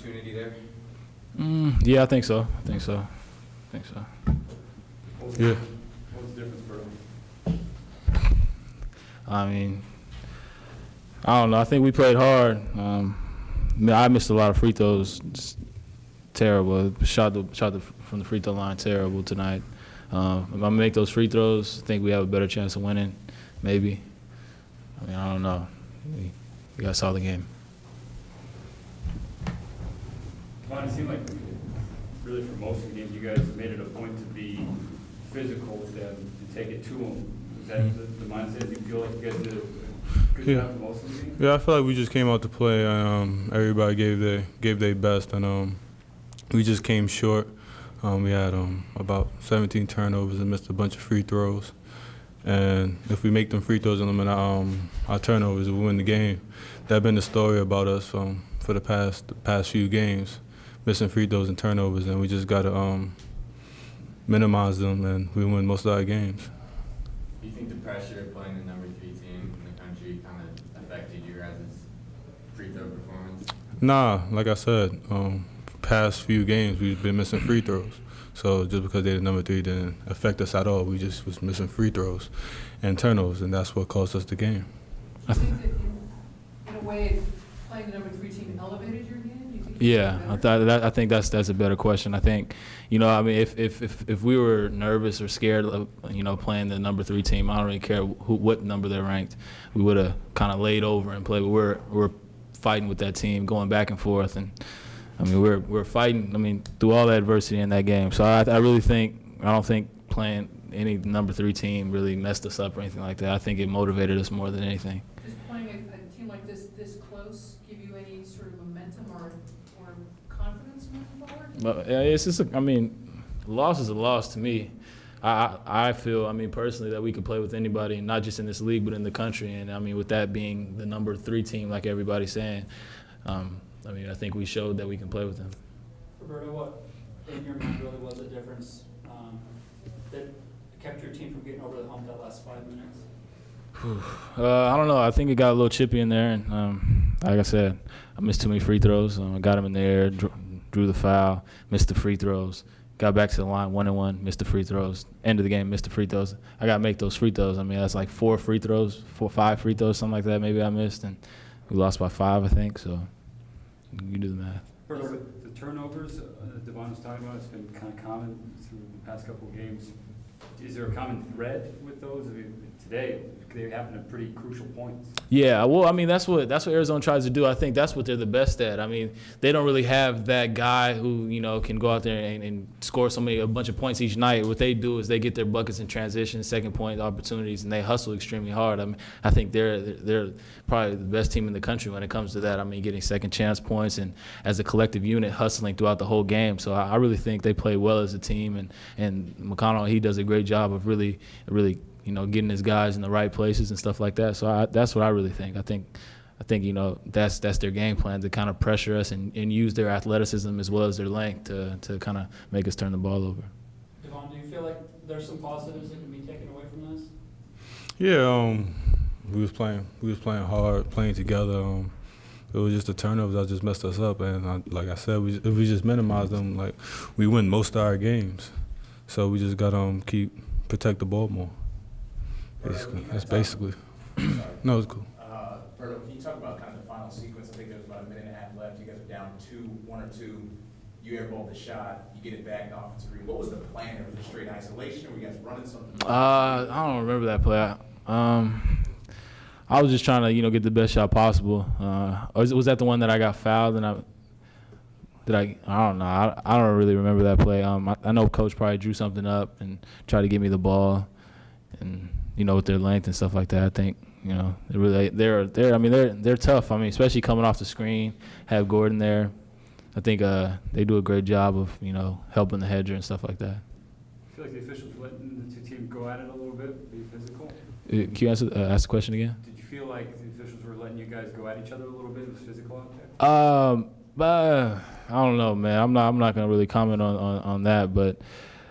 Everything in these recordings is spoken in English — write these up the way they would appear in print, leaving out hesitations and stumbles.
opportunity there? Yeah, I think so. Yeah. What's the difference, Bro? I mean, I don't know. I think we played hard. I missed a lot of free throws. Just terrible. Shot from the free throw line terrible tonight. If I'm gonna make those free throws, I think we have a better chance of winning. Maybe. I mean, I don't know. We got a solid game. Devon, it seemed like really for most of the games, you guys made it a point to be physical with them and take it to them. Is that the mindset? You feel like you guys did a good job for most of the games? Yeah, I feel like we just came out to play. Everybody gave their best, and we just came short. We had about 17 turnovers and missed a bunch of free throws. And if we make them free throws and eliminate our turnovers, we win the game. That's been the story about us for the past few games, missing free throws and turnovers, and we just got to minimize them, and we win most of our games. Do you think the pressure of playing the number 3 team in the country kind of affected your guys' free throw performance? Nah, like I said, past few games we've been missing free throws. So just because they're the number 3 didn't affect us at all. We just was missing free throws and turnovers, and that's what cost us the game. Do you think that in a way playing the number 3 team elevated your game? Do you think Yeah, I think that's a better question. I think, I mean, if we were nervous or scared of, playing the number 3 team, I don't really care what number they're ranked. We would have kind of laid over and played. But we're fighting with that team, going back and forth, and I mean we're fighting. I mean through all the adversity in that game. So I really think I don't think playing any number 3 team really messed us up or anything like that. I think it motivated us more than anything. Does playing a team like this close give you any sort of momentum or confidence moving forward? But it's just, loss is a loss to me. I feel, personally, that we could play with anybody, not just in this league, but in the country. And, with that being the number 3 team, like everybody's saying, I think we showed that we can play with them. Roberto, what in your mind really was a difference that kept your team from getting over the hump that last 5 minutes? I don't know. I think it got a little chippy in there. And like I said, I missed too many free throws. I got him in the air, drew the foul, missed the free throws. Got back to the line 1-1, missed the free throws. End of the game, missed the free throws. I got to make those free throws. That's like 5 free throws, something like that maybe I missed. And we lost by 5, I think. So you do the math. With the turnovers Devon was talking about, it's been kind of common through the past couple of games. Is there a common thread with those? Today, they happen at pretty crucial points. Yeah, well, that's what Arizona tries to do. I think that's what they're the best at. They don't really have that guy who can go out there and score a bunch of points each night. What they do is they get their buckets in transition, second point opportunities, and they hustle extremely hard. I think they're probably the best team in the country when it comes to that. Getting second chance points and as a collective unit hustling throughout the whole game. So I really think they play well as a team, and McConnell, he does a great job of really getting his guys in the right places and stuff like that. So that's what I really think. I think that's their game plan, to kind of pressure us and use their athleticism as well as their length to kind of make us turn the ball over. Devon, do you feel like there's some positives that can be taken away from this? Yeah, we was playing hard, playing together. It was just the turnovers that just messed us up, and like I said, if we just minimize them, like we win most of our games. So we just got to protect the ball more. Basically, that's basically. No, it's cool. Roberto, can you talk about kind of the final sequence? I think there was about a minute and a half left. You guys are down 1 or 2. You airball the shot. You get it back in offensive ring. What was the plan? Was it straight isolation, or were you guys running something? I don't remember that play. I was just trying to, get the best shot possible. Was that the one that I got fouled and I don't know. I don't really remember that play. I know Coach probably drew something up and tried to give me the ball, and with their length and stuff like that. I think they're tough. Especially coming off the screen, have Gordon there. I think they do a great job of helping the hedger and stuff like that. I feel like the officials letting the 2 teams go at it a little bit, be physical. Can you ask the question again? Did you feel like the officials were letting you guys go at each other a little bit? It was physical out there? But I don't know, man. I'm not gonna really comment on that, but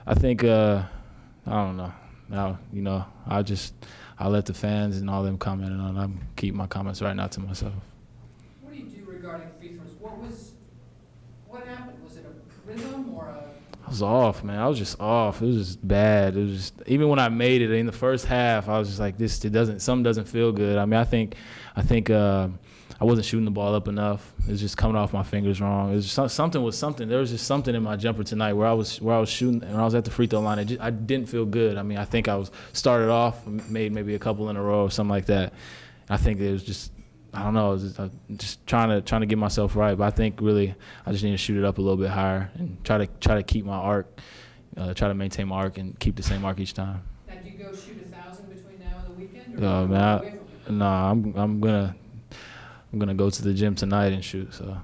I think I don't know. Now I'll let the fans and all them comment on it. I keep my comments right now to myself. What do you do regarding free throws? What was Was it a rhythm or a? I was off, man. I was just off. It was just bad. It was just, even when I made it in the first half, I was just like, something doesn't feel good. I mean, I think I wasn't shooting the ball up enough. It was just coming off my fingers wrong. It was just, something was something. There was just something in my jumper tonight where I was shooting and I was at the free throw line. I didn't feel good. I mean, I think I started off, made maybe a couple in a row or something like that. I think it was just, I don't know, I was just trying to get myself right. But I think really I just need to shoot it up a little bit higher and try to keep my arc, try to maintain my arc and keep the same arc each time. Now, do you go shoot 1,000 between now and the weekend? Or Man, I'm gonna go to the gym tonight and shoot. So,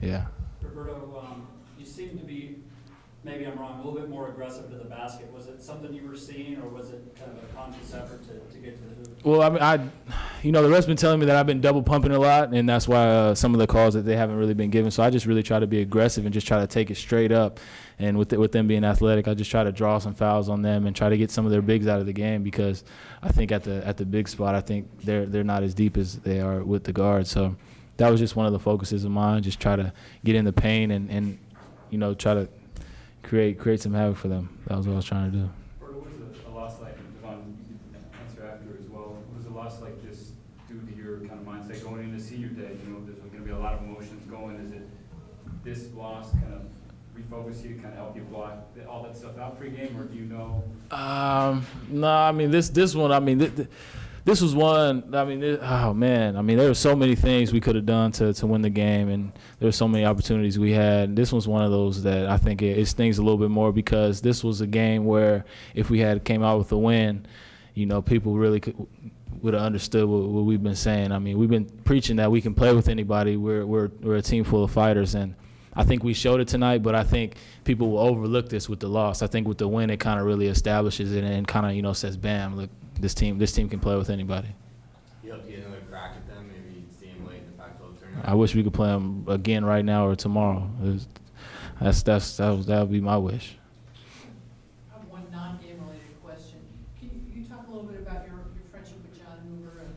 yeah. Roberto, you seem to be, maybe I'm wrong, a little bit more aggressive to the basket. Was it something you were seeing, or was it kind of a conscious effort to get to the hoop? Well, I mean, the ref's been telling me that I've been double pumping a lot, and that's why some of the calls that they haven't really been given. So I just really try to be aggressive and just try to take it straight up. And with them being athletic, I just try to draw some fouls on them and try to get some of their bigs out of the game, because I think at the big spot, I think they're not as deep as they are with the guards. So that was just one of the focuses of mine, just try to get in the paint and try to create some havoc for them. That was what I was trying to do. What was a loss like, Devon, you can answer after as well, what was a loss like just due to your kind of mindset going into senior day? There's going to be a lot of emotions going. Is it this loss kind of refocus you, kind of help you block all that stuff out pregame, or do you know? No, I mean, this one, I mean, this was one, I mean, oh, man. I mean, there were so many things we could have done to win the game, and there were so many opportunities we had. This was one of those that I think it stings a little bit more, because this was a game where if we had came out with a win, people really would have understood what we've been saying. I mean, we've been preaching that we can play with anybody. We're a team full of fighters, and I think we showed it tonight, but I think people will overlook this with the loss. I think with the win, it kind of really establishes it and kind of, says, bam, look, this team can play with anybody. You hope to get another crack at them, maybe see them late in the Pac-12 tournament? I wish we could play them again right now or tomorrow. That would be my wish. I have one non-game related question. Can you talk a little bit about your friendship with John Hoover, and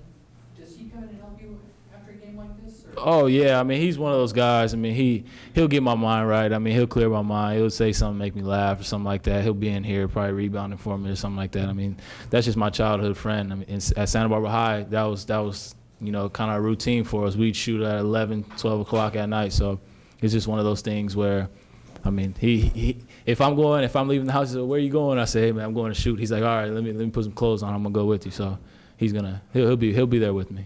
does he come in and help you after a game like this? Or? Oh, yeah. I mean, he's one of those guys. I mean, he'll get my mind right. I mean, he'll clear my mind. He'll say something, make me laugh or something like that. He'll be in here probably rebounding for me or something like that. I mean, that's just my childhood friend. I mean, at Santa Barbara High, that was kind of a routine for us. We'd shoot at 11, 12 o'clock at night. So it's just one of those things where, I mean, if I'm leaving the house, he said, where are you going? I say, hey, man, I'm going to shoot. He's like, all right, let me put some clothes on. I'm going to go with you. So he'll be there with me.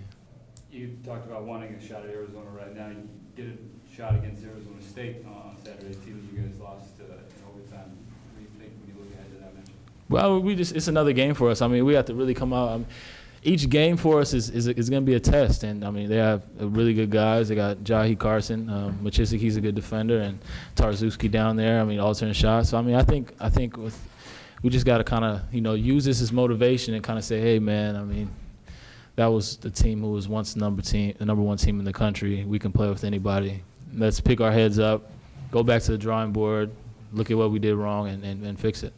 You talked about wanting a shot at Arizona right now. You get a shot against Arizona State on Saturday, too. You guys lost in overtime. What do you think when you look ahead to that match? Well, it's another game for us. I mean, we have to really come out. Each game for us is going to be a test. And, I mean, they have really good guys. They got Jahi Carson, Machisik, he's a good defender, and Tarzewski down there. I mean, alternate shots. So, I mean, I think we just got to kind of, use this as motivation and kind of say, hey, man, I mean, that was the team who was once the number one team in the country. We can play with anybody. Let's pick our heads up, go back to the drawing board, look at what we did wrong, and fix it.